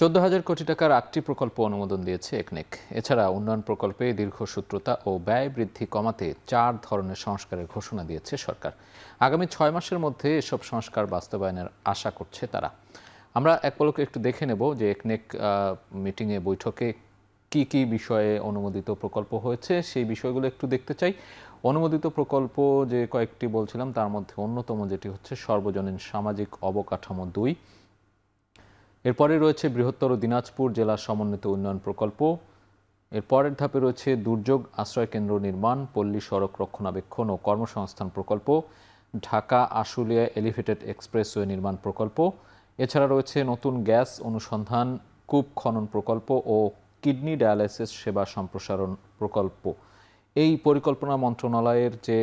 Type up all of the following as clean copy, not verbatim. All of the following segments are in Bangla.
14,000 কোটি টাকার 8টি প্রকল্প অনুমোদন দিয়েছে একনেক। এছাড়া উন্নয়ন প্রকল্পে দীর্ঘসূত্রতা ও ব্যয় বৃদ্ধি কমাতে 4 ধরনের সংস্কারের ঘোষণা দিয়েছে সরকার। আগামী 6 মাসের মধ্যে এসব সংস্কার বাস্তবায়নের আশা করছে তারা। আমরা এক পলকে একটু দেখে নেব যে একনেক মিটিংয়ে বৈঠকে কি কি বিষয়ে অনুমোদিত প্রকল্প হয়েছে, সেই বিষয়গুলো একটু দেখতে চাই। অনুমোদিত প্রকল্প যে কয়েকটি বলছিলাম, তার মধ্যে অন্যতম যেটি হচ্ছে সর্বজনীন সামাজিক অবকাঠামো 2। এরপরে রয়েছে বৃহত্তর দিনাজপুর জেলা সমন্বিত উন্নয়ন প্রকল্প। এর পরের ধাপে রয়েছে দুর্যোগ আশ্রয় কেন্দ্র নির্মাণ, পল্লী সড়ক রক্ষণাবেক্ষণ ও কর্মসংস্থান প্রকল্প, ঢাকা আশুলিয়া এলিভেটেড এক্সপ্রেসওয়ে নির্মাণ প্রকল্প। এছাড়া রয়েছে নতুন গ্যাস অনুসন্ধান, কূপ খনন প্রকল্প ও কিডনি ডায়ালাইসিস সেবা সম্প্রসারণ প্রকল্প। এই পরিকল্পনা মন্ত্রণালয়ের যে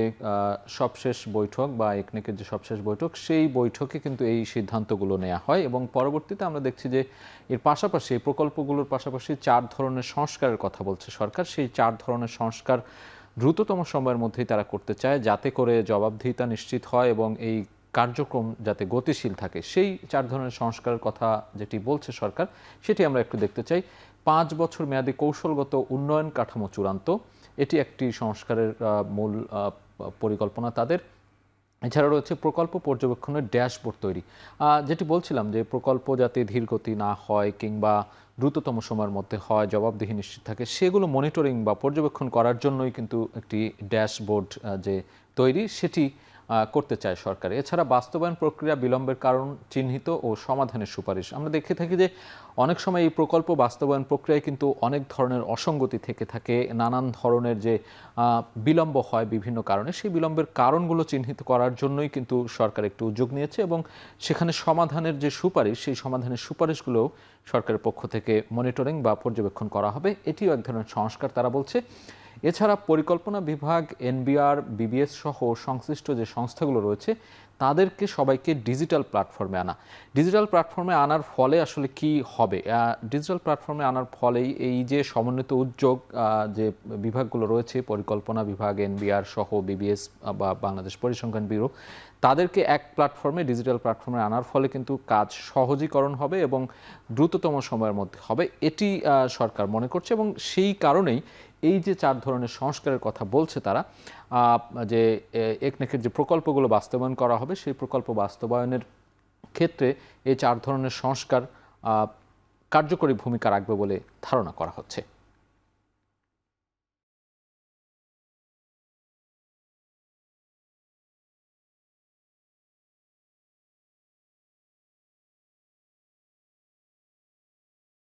সবশেষ বৈঠক বা একনেকের যে সবশেষ বৈঠক, সেই বৈঠকে কিন্তু এই সিদ্ধান্তগুলো নেওয়া হয় এবং পরবর্তীতে আমরা দেখছি যে এর পাশাপাশি এই প্রকল্পগুলোর পাশাপাশি 4 ধরনের সংস্কারের কথা বলছে সরকার। সেই 4 ধরনের সংস্কার দ্রুততম সময়ের মধ্যেই তারা করতে চায়, যাতে করে জবাবদিহিতা নিশ্চিত হয় এবং এই কার্যক্রম যাতে গতিশীল থাকে। সেই 4 ধরনের সংস্কারের কথা যেটি বলছে সরকার, সেটি আমরা একটু দেখতে চাই। 5 বছর মেয়াদী কৌশলগত উন্নয়ন কাঠামো চূড়ান্ত, এটি একটি সংস্কারের মূল পরিকল্পনা তাদের। এছাড়া রয়েছে প্রকল্প পর্যবেক্ষণের ড্যাশবোর্ড তৈরি, যেটি বলছিলাম যে প্রকল্প যাতে ধীরগতি না হয় কিংবা দ্রুততম সময়ের মধ্যে হয়, জবাবদিহি নিশ্চিত থাকে, সেগুলো মনিটরিং বা পর্যবেক্ষণ করার জন্যই কিন্তু একটি ড্যাশবোর্ড যে তৈরি, সেটি করতে চায় সরকার। এছাড়া বাস্তবায়ন প্রক্রিয়া বিলম্বের কারণ চিহ্নিত ও সমাধানের সুপারিশ। আমরা দেখে থাকি যে অনেক সময় এই প্রকল্প বাস্তবায়ন প্রক্রিয়ায় কিন্তু অনেক ধরনের অসঙ্গতি থেকে থাকে, নানান ধরনের যে বিলম্ব হয় বিভিন্ন কারণে, সেই বিলম্বের কারণগুলো চিহ্নিত করার জন্যই কিন্তু সরকার একটু উদ্যোগ নিয়েছে এবং সেখানে সমাধানের যে সুপারিশ, সেই সমাধানের সুপারিশগুলো সরকারের পক্ষ থেকে মনিটরিং বা পর্যবেক্ষণ করা হবে। এটিও এক ধরনের সংস্কার তারা বলছে। এছাড়া পরিকল্পনা বিভাগ, এনবিআর, বিবিএস সহ সংশ্লিষ্ট যে সংস্থাগুলো রয়েছে, তাদেরকে সবাইকে ডিজিটাল প্ল্যাটফর্মে আনা। ডিজিটাল প্ল্যাটফর্মে আনার ফলে আসলে কি হবে? ডিজিটাল প্ল্যাটফর্মে আনার ফলেই এই যে সমন্বিত উদ্যোগ যে বিভাগগুলো রয়েছে, পরিকল্পনা বিভাগ, এনবিআর সহ বিবিএস বা বাংলাদেশ পরিসংখ্যান ব্যুরো, তাদেরকে এক প্ল্যাটফর্মে, ডিজিটাল প্ল্যাটফর্মে আনার ফলে কিন্তু কাজ সহজীকরণ হবে এবং দ্রুততম সময়ের মধ্যে হবে, এটি সরকার মনে করছে। এবং সেই কারণেই এই যে 4 ধরনের সংস্কারের কথা বলছে তারা, যে একনেকের যে প্রকল্পগুলো বাস্তবায়ন করা হবে, সেই প্রকল্প বাস্তবায়নের ক্ষেত্রে এই 4 ধরনের সংস্কার কার্যকরী ভূমিকা রাখবে বলে ধারণা করা হচ্ছে।